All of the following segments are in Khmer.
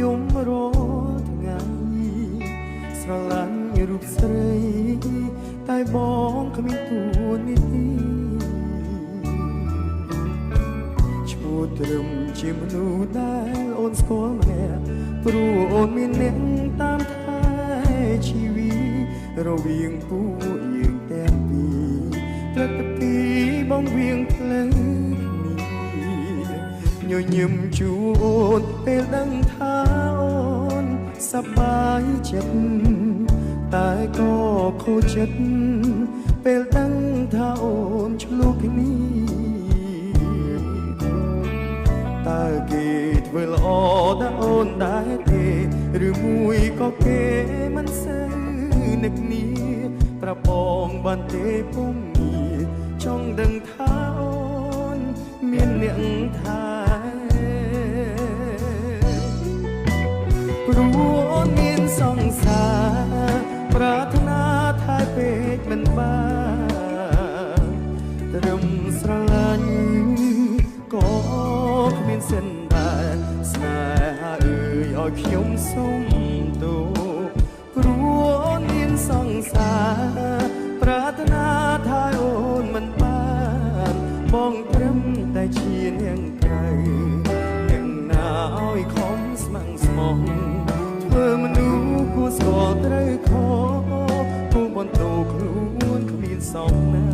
យំរថ្ងៃស្រឡាញ់រូបស្រីតែបងគ្មានទួនាទីឈ្មោះត្រឹមជាមនុស្សដែលអូនស្គាល់ម្នាក់ព្រោះអូនមានអ្នកតាមថែជីវីរវាងពួកយើងទាំងពីរព្រឹកពីបងវៀងផ្លូវញញឹមជួអូនពេលដឹងថាអូនសប្បាយចិត្តតែក៏ខូចចិត្តពេលដឹងថាអូនឆ្លុះគ្នាតើគេធ្វើល្អដល់អូនដែរទេឬមួយក៏គេមិនសូវនឹកគ្នាប្រាប់បងបានទេពុំងារចង់ដឹងថាអូនមានអ្នកថាព្រោះអូនមានសង្សារប្រាថ្នាថែពេកមិនបានត្រឹមស្រឡាញ់ក៏គ្មានសិនដែរស្នេហាអើយឲ្យខ្ញុំសុំទោព្រោះអូនមានសង្សារប្រាថ្នាថែអូនមិនបានបងត្រឹមតែជានាងក្រៅយ៉ាងណាឲ្យខំស្ម័គ្រស្មោះធ្វើមនុស្សគួរស្គាល់ត្រូវខុសគួរបន្តខ្លួនគ្មានសំណា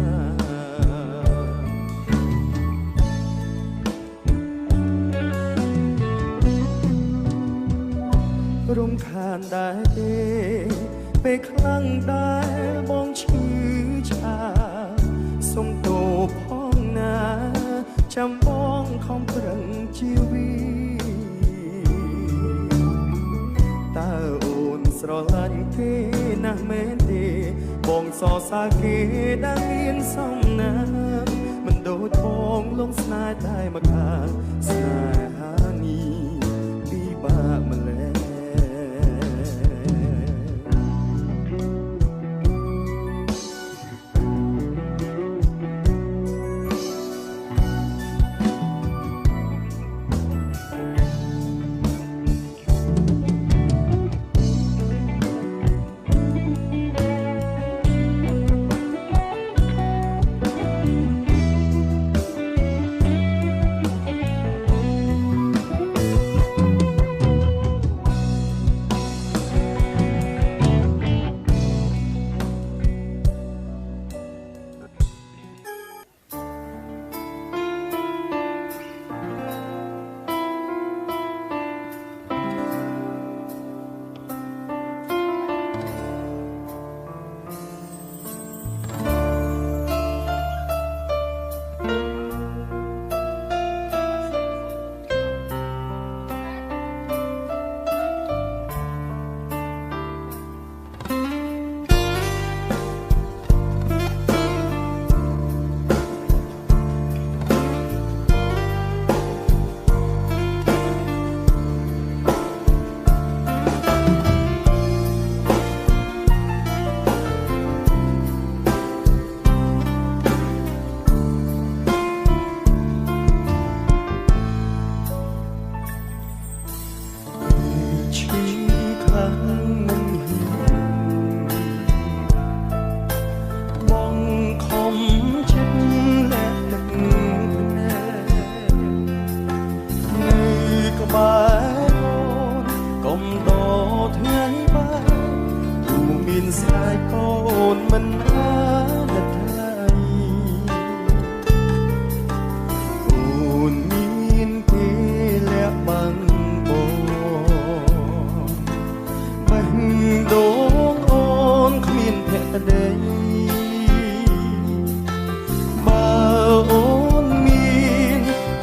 រំខានដែរទេពេលខ្លាំងដែរបងឈឺឆាសុំទោផងណាចាំបងខំប្រឹងជាវីតើអូនស្រឡាញ់គេណាស់មែនទេបងសរសើរគេដែលមានសំណាងមិនដូចបងលងស្នេហ៍តែមកខាងស្នេហានេះពិបាកម្ល៉េះ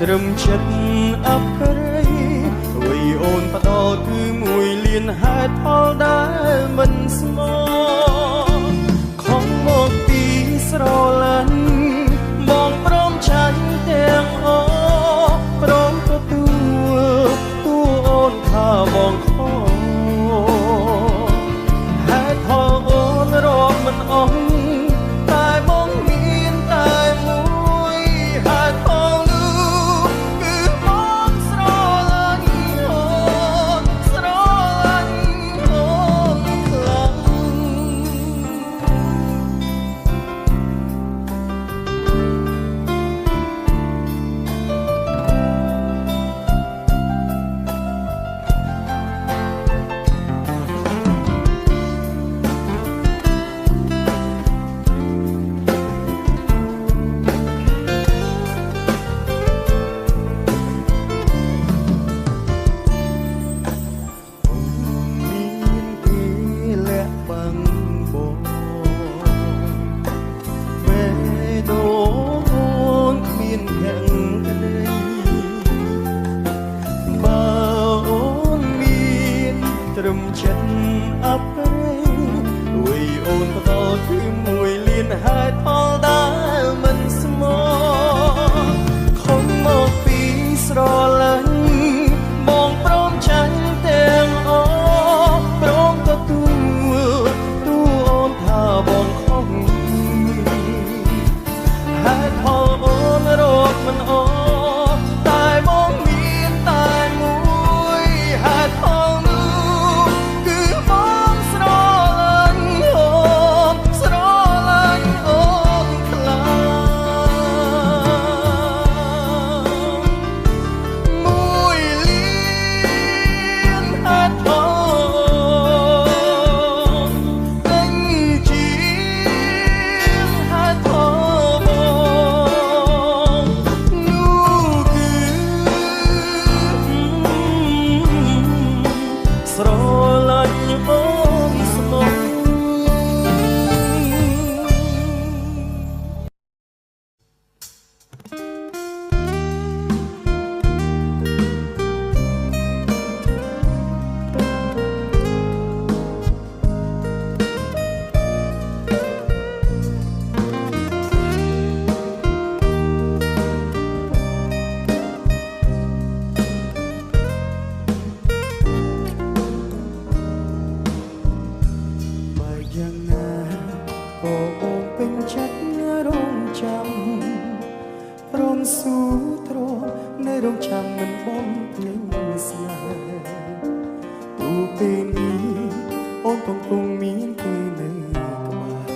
ត្រឹមចិត្តអប្រិយអ្វីអូនផ្ដោតគឺមួយលៀនហេតុផលដែលមិនស្មោះខំមកពីស្រឡាញ់បងព្រមចាញ់ទាំងអស់ព្រមទទួលអូនថាបងខុសហេតុផលអូនរកមិនអស់តែបងមានតែមួយហេតុផល ព្រមស៊ូទ្រាំនៅរងចាំមិនបំភ្លេចស្នេហ៍ទូពេលនេះអូនកំពុងមានគេនៅក្បែរ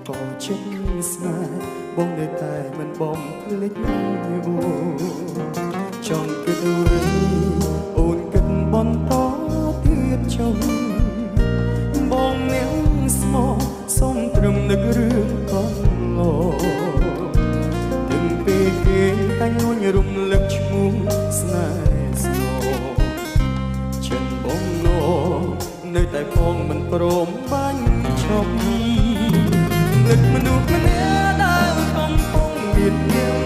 ក៏ចិនស្នេហ៍បងនៅតែមិនបំភ្លេចអូចង់គិតរឿងអូនគិតបន្តទៀតចុងបងអ្នកស្មោះសុំត្រឹមនឹករឿងកន្លងនឹងពេលគេតែងលួញរំលឹកឈ្មោះស្នេហ៍ស្នូចិនបងណោនៅតែផងមិនព្រមបាញ់ឈប់នឹកមនុស្សម្នាក់ដែលកំពុងមានយើង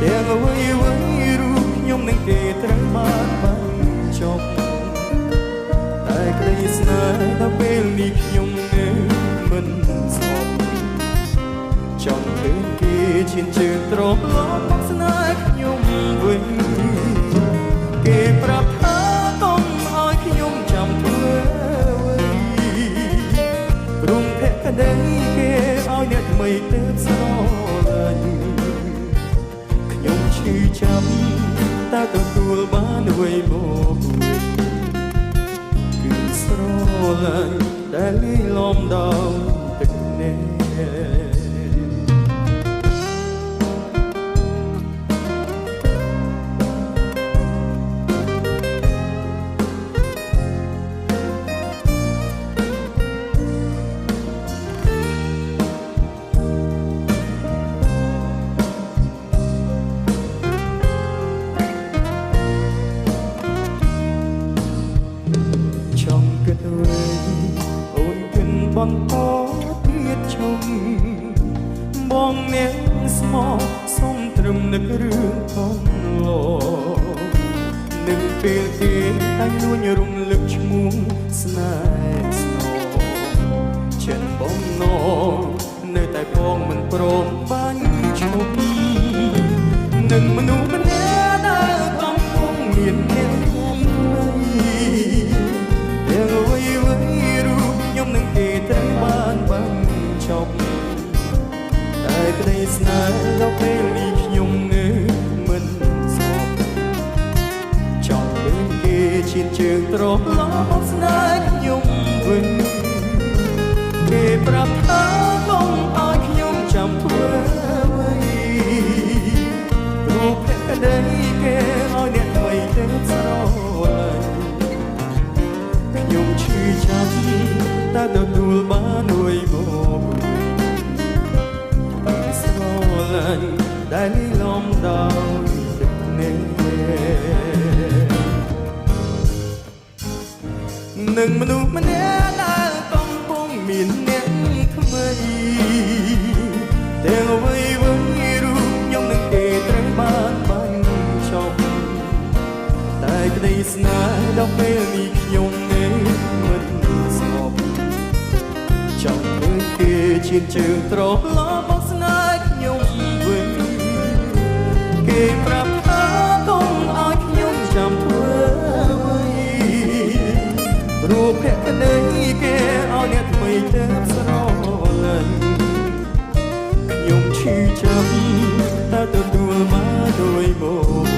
ទាំងអ្វីរូបខ្ញុំនឹងគេត្រូវបានបាញ់ចប់តែក្តីស្នេហ៍ដល់ពេលនេះខ្ញុំនៅមិនស្អប់ចង់ឃើញគេឈានជើងត្រឡប់មកស្នេហ៍ខ្ញុំវិញគេប្រាប់ថាកុំឲ្យខ្ញុំចាំធ្វើអ្វីព្រមភក្តីគេឲ្យអ្នកថ្មីទើបស្រឡាញ់ខ្ញុំឈឺចាំតើទទួលបានអ្វីមកវិញគឺស្រឡាញ់ដែលលីលំដល់ទឹកនេះបន្តទៀតជុំបងអ្នកស្មោះសុំត្រឹមនឹករឿងកន្លងនឹងពេលគេតែងលួញរំលឹកឈ្មោះស្នេហ៍ស្នូចិនបងណោនៅតែផងមិនព្រមបាញ់ឈប់នឹងមនុស្សម្នាក់ដែលកំពុងមានអ្នកទាំងអ្វីរូបខ្ញុំនឹងគេត្រូវបានបាញ់ចប់តែក្តីស្នេហ៍ដល់ពេលនេះខ្ញុំនៅមិនស្អប់ចង់ឃើញគេឈានជើងត្រឡប់មកស្នេហ៍ខ្ញុំវិញគេប្រាប់ថាកុំឲ្យខ្ញុំចាំធ្វើអ្វីរូបភក្តីគេឲ្យអ្នកថ្មីទៅស្រឡាញ់ខ្ញុំឈឺចាំតើទទួលបានអ្វីមកស្រឡាញ់ដែលលីលំដល់ទឹកនេះនឹងមនុស្សម្នាក់ដែលកំពុងមានអ្នកថ្មីទាំងអ្វីរូបខ្ញុំនឹងគេត្រូវបានបាញ់ចប់តែក្តីស្នេហ៍ដល់ពេលនេះខ្ញុំនៅមិនស្អប់ចង់ឃើញគេឈានជើងត្រឡប់មកស្នេហ៍ខ្ញុំវិញគេប្រាប់ថាកុំឲ្យខ្ញុំចាំធ្វើអ្វីរូបភក្តីគេឲ្យអ្នកថ្មីទៅស្រឡាញ់ខ្ញុំឈឺចាំតើទទួលមកដោយមក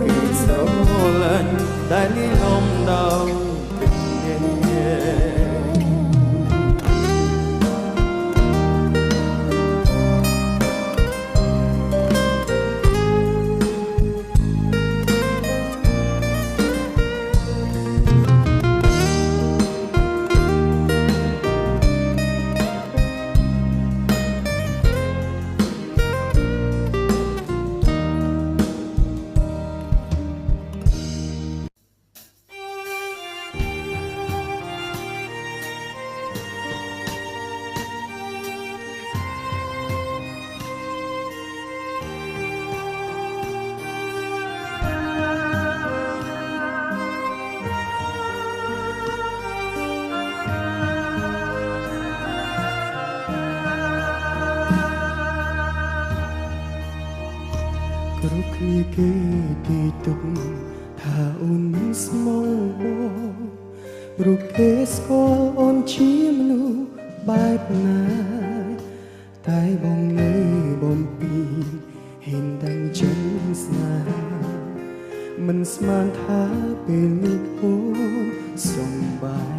គឺស្រឡាញ់ដែលលីលំដល់ទឹកនេះគ្រប់គ្នាគេទីទុកថាអូនស្មងបងរូបគេស្គាល់អូនជាមនុស្សបែបណា តែបងនៅបំពីហេនដាំងចិនស្នេហាមិនស្មានថាពេលនេះអូនសំបាយ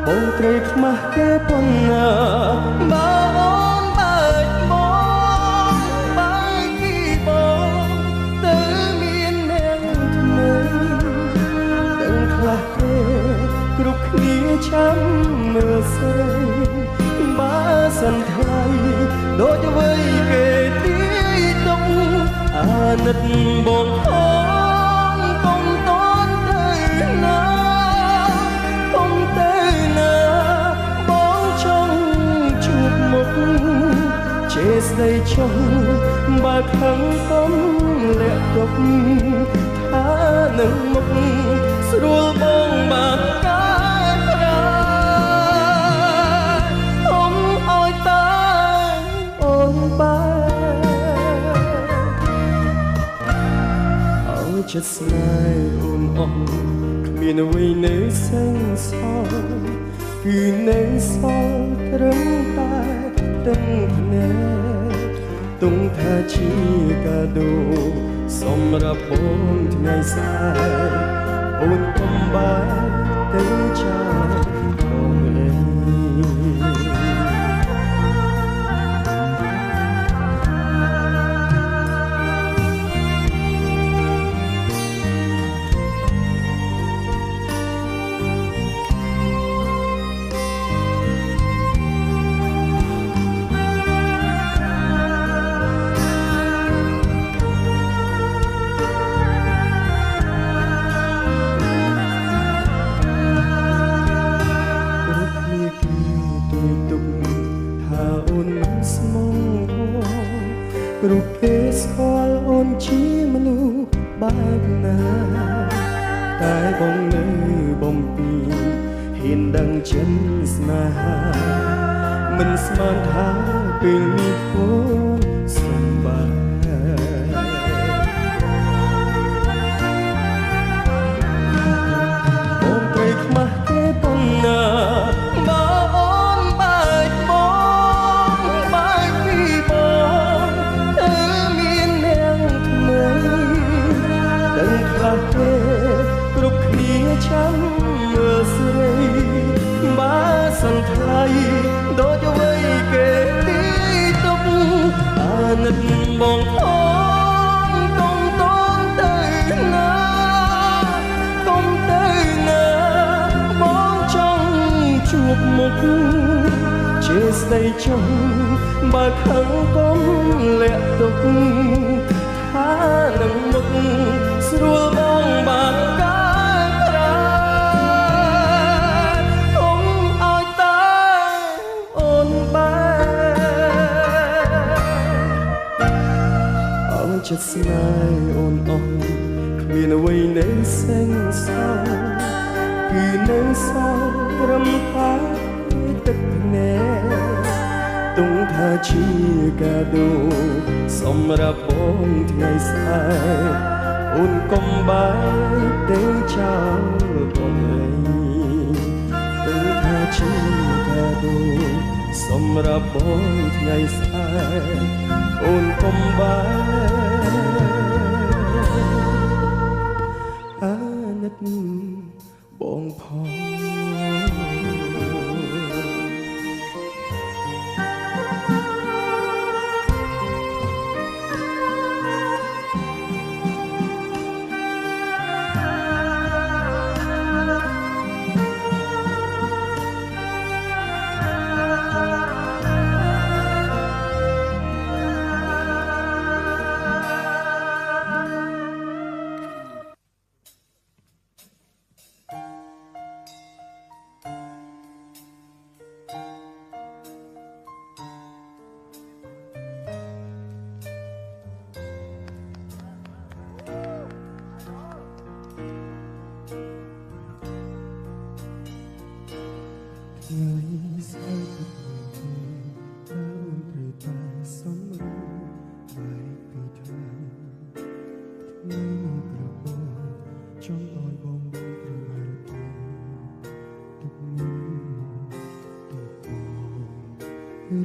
បងត្រូវខ្មាស់គេប៉ុណ្ណាបើអូនបែកមកបែកពីបងទៅមានអ្នកថ្មីដឹងខ្លះទេគ្រប់គ្នាចាំមើលស្រីបើសិនថ្លៃដូចអ្វីគេទីទុកអាណិតបងអូនកុំតន់ទៅណាកុំទៅណាបងចង់ជួបមុខជេរស្ដីចុះបើខឹងកុំលាក់ទុកថានឹងមុខស្រួលបងបាក់កាយប្រាអមអើយតាអូនបែអើយចិត្តស្នេហ៍អូនអស់គ្មានអ្វីនៅសែងសល់គឺនៅសល់ត្រឹមតែទឹកភ្នែកទុំថាជាកាដូសម្រាប់បងថ្ងៃស្អែកអូនកុំបែរទៅចោលបងអើយគ្រប់គេស្គាល់អូនជាមនុស្សបែបណាតែបងនៅបំពីហ៊ានដឹងចិនស្នេហាមិនស្មានថាពេលនេះអូនសំបាយបងត្រូវខ្មាស់គេប៉ុណ្ណាបើអូនបែកមកបែកពីបងដឹងខ្លះទេគ្រប់គ្នាចាំមើលស្រីបើសិនថ្លៃដូចអ្វីគេទីទុកអាណិតបងអូនកុំតន់ទៅណាកុំទៅណាបងចង់ជួបមុខជេរស្ដីចុះបើខឹងកុំលាក់ទុកថានឹងមុខស្រួលបងបាក់កាយប្រាអមអើយតាអូនបែអើចិត្តស្នេហ៍អូនអស់គ្មានអ្វីនៅសែងសល់គឺនៅសល់ត្រឹមតែទឹកភ្នែកទុំថាជាកាដូសម្រាប់បងថ្ងៃស្អែកអូនកុំបែរទៅចោលបងអើយទុំថាជាកាដូសម្រាប់បងថ្ងៃស្អែកអូនកុំបែរអាណិតបងផង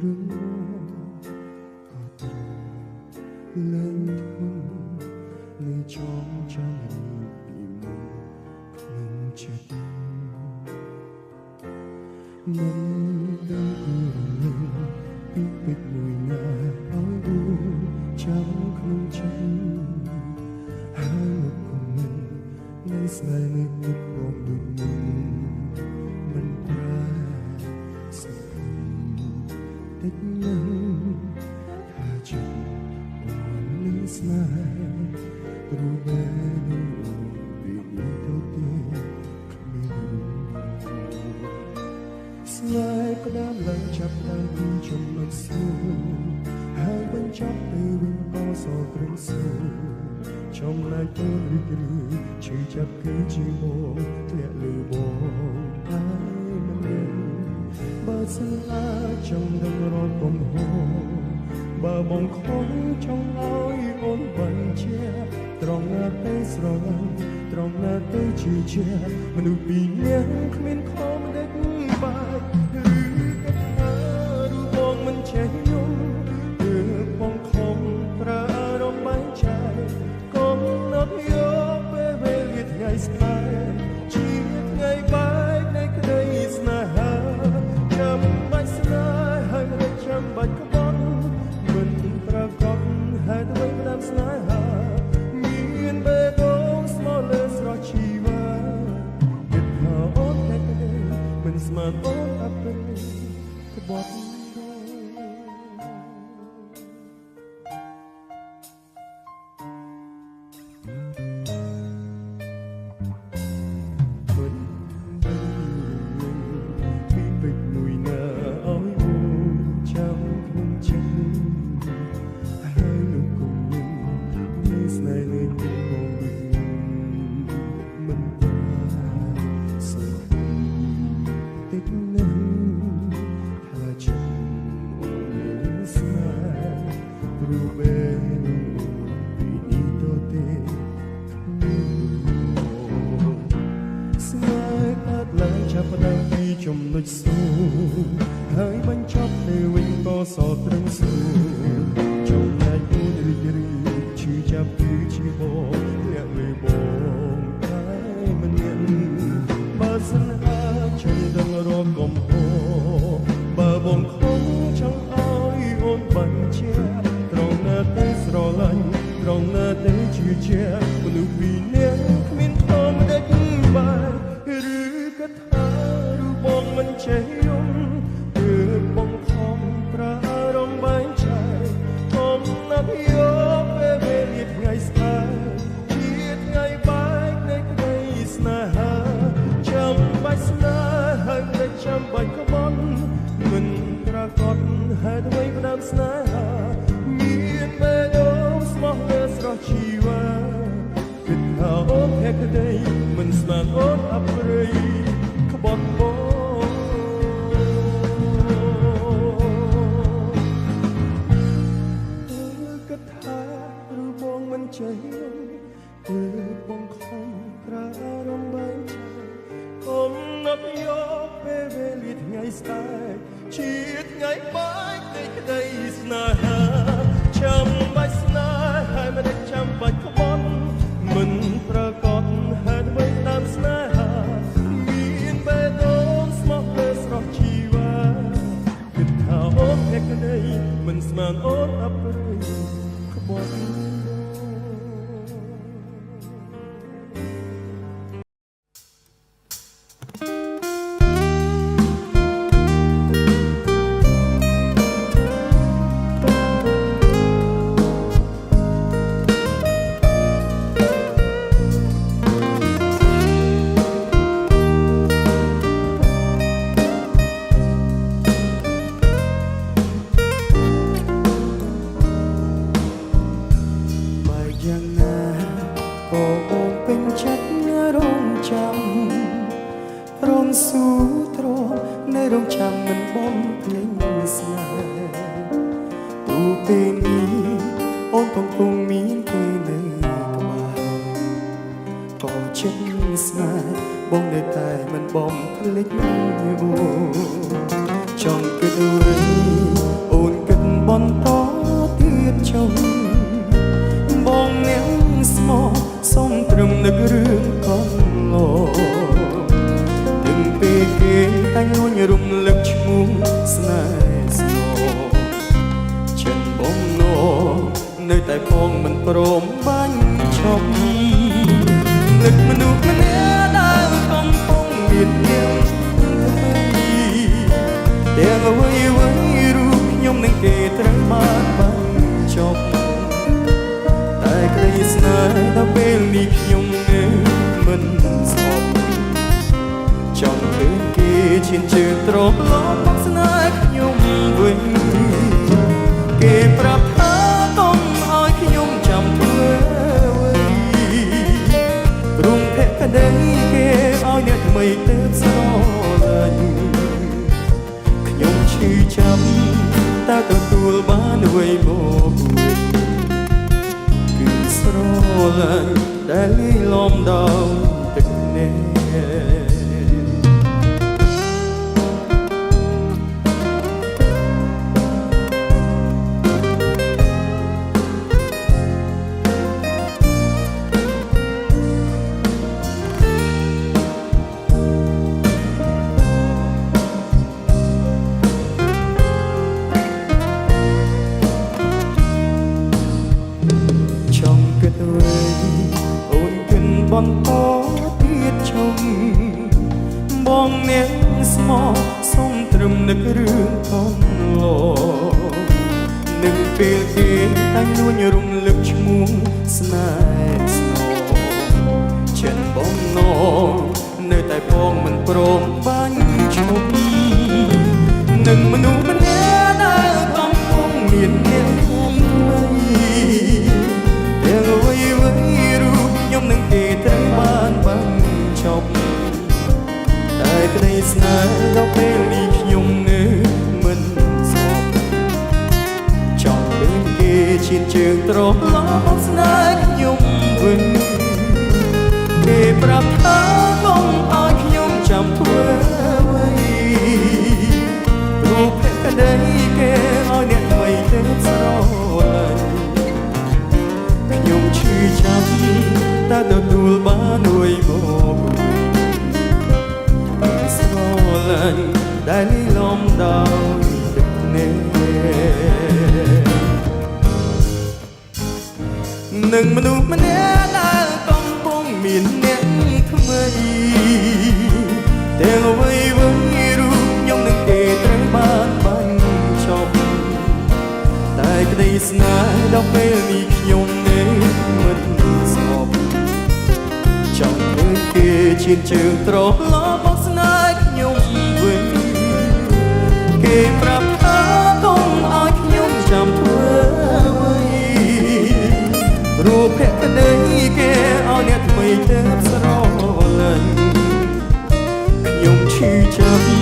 រឿងក៏ត្រូវលែងធន់នៃចងចាំពីមុនក្នុងចិត្តមិនដឹងគូរលឹងពីពេកមួយណាឲ្យដួលចាំក្នុងចិត្តហើយមកគំនិតនៃស្នេហ៍នៃទឹកបងដូចមុនមិនប្រែសុខតិចណាស់ថាចិត្តបងនឹងស្នេហ៍ព្រោះបែរនឹងពីនេះទៅទៀតគ្មានស្នេហ៍ផ្ដើមឡើងចាប់តាំងពីចំណុចស្រួលហើយបញ្ចប់ទៅវិញក៏សល់ត្រឹមស្រួលចំណែកទៅរីករាយឈឺចាប់គឺជាបងធ្លាក់លើបងហើយមិនដឹងបើស្នេហ៍ចង់ដឹងរត់កំហុសបើបងខំចង់ឲ្យអូនបញ្ជាត្រង់ណាទៅស្រឡាញ់ត្រង់ណាទៅជឿជាក់មនុស្សពីរនាក់គ្មានខំដេកបាយឬក៏ថារូបបងមិនចេះយំគឺបងខំប្រើរំបែងចែកកុំនឹកយកពេលវេលាថ្ងៃស្នេហ៍ជាថ្ងៃបែកនៃក្តីស្នេហាចាំបាច់ស្នេហ៍ហើយមិនចាំបាច់ក្បត់មិនប្រកបហេតុអ្វីផ្ដាំស្នេហាមានបេះដូងស្មោះលើស្រស់ជីវ៉ាគិតថាអូនតែក្តីមិនស្មានអូនអបិលក្បត់ចំណុចស្រួលហើយបញ្ចប់ទៅវិញក៏សល់ត្រឹមស្រួលចំណែកអូនរីករាយឈឺចាប់គឺជាបងធ្លាក់លើបងហើយមិនមានបើសិនអាចង់ដឹងរកកំហុសបើបងខំចង់ឲ្យអូនបញ្ជាត្រង់ណាទៅស្រឡាញ់ត្រង់ណាទៅជឿជាក់មនុស្សពីរនាក់គ្មានខំដេកបាយឬក៏ថាបងមិនចេះយំគឺបងខំប្រើរំបែងចែកខំណាប់យកពេលវេលាថ្ងៃស្នេហ៍ជាថ្ងៃបែកនៃក្តីស្នេហាចាំបាច់ស្នេហ៍ហើយមិនចាំបាច់ក្បត់មិនប្រកបហេតុអ្វីផ្ដាំស្នេហាមានបេះដូងស្មោះលើស្រស់ជីវ៉ាគិតថាអូនតែក្តីមិនស្មានអូនអប្រិយក្បត់បងចេះគឺបងខំប្រើរំបែងចែកកុំនឹកយកពេលវេលាថ្ងៃស្នេហ៍ជាថ្ងៃបែកនៃក្តីស្នេហាចាំបាច់ស្នេហ៍ហើយមិនចាំបាច់ក្បត់មិនប្រកបហេតុអ្វីតាមស្នេហាមានបេះដូងស្មោះលើស្រស់ជីវ៉ាគិតថាអូនតែក្តីមិនស្មានអូនអប្រិយក្បត់ស៊ូទ្រនៅរងចាំមិនបំភ្លេចស្នេហ៍ទូពេលនេះអូនកំពុងមានគេនៅក្បែរក៏ចិត្តស្នេហ៍បងនៅតែមិនបំភ្លេចអូនចង់គិតអ្វី ចុះបងអ្នកស្មោះសុំត្រឹមនឹករឿងកន្លងនឹងពេលគេតែងលួញរំលឹកឈ្មោះស្នេហ៍ស្នូចិនបងណូនៅតែផងមិនព្រមបាញ់ឈប់នឹកមនុស្សម្នាក់ដែលកំពុងមានយើងទាំងអ្វីរូបខ្ញុំនឹងគេត្រូវបានបាញ់ចប់តែក្តីស្នេហ៍ដល់ពេលនេះខ្ញុំនៅមិនស្អប់ចង់ឃើញគេឈានជើងត្រឡប់មកស្នេហ៍ខ្ញុំវិញគេប្រាប់ថាកុំឲ្យខ្ញុំចាំធ្វើអ្វីរុំភក្តីគេឲ្យអ្នកថ្មីទៅស្រឡាញ់ខ្ញុំឈឺចាប់តែទទួលបានអ្វីមកវិញគឺស្រឡាញ់ដែលលីលំដល់ទឹកនេះបន្តទៀតជុំបងអ្នកស្មោះសុំត្រឹមនឹករឿងកន្លងនឹងពេលគេតែងលួញរំលឹកឈ្មោះស្នេហ៍ស្នូចិនបងណូនៅតែផងមិនព្រមបាញ់ឈប់នឹងមនុស្សម្នាក់ដែលកំពុងមានអ្នកថ្មីទាំងអ្វីរូបខ្ញុំនឹងគេត្រូវបានបាញ់ចប់តែក្តីស្នេហ៍ដល់ពេលនេះខ្ញុំនៅមិនស្អប់ចង់ឃើញគេឈានជើងត្រឡប់មកស្នេហ៍ខ្ញុំវិញគេប្រាប់ថាកុំឲ្យខ្ញុំចាំធ្វើអ្វីរូបភក្តីគេឲ្យអ្នកថ្មីទៅស្រឡាញ់ខ្ញុំឈឺចាប់តែទទួលបានអ្វីមកវិញស្រឡាញ់ដែលលីលំដោយទឹកនេះនឹងមនុស្សម្នាក់ដែលកំពុងមានអ្នកថ្មីទាំងអ្វីរូបខ្ញុំនឹងគេត្រូវបានបាញ់ចប់តែក្តីស្នេហ៍ដល់ពេលនេះខ្ញុំនៅមិនស្អប់ចង់ឃើញគេឈានជើងត្រឡប់មកស្នេហ៍ខ្ញុំវិញគេប្រាប់ថាកុំឲ្យខ្ញុំចាំធ្វើអ្វីរូបភក្តីគេឲ្យអ្នកថ្មីទៅស្រឡាញ់ខ្ញុំឈឺចាប់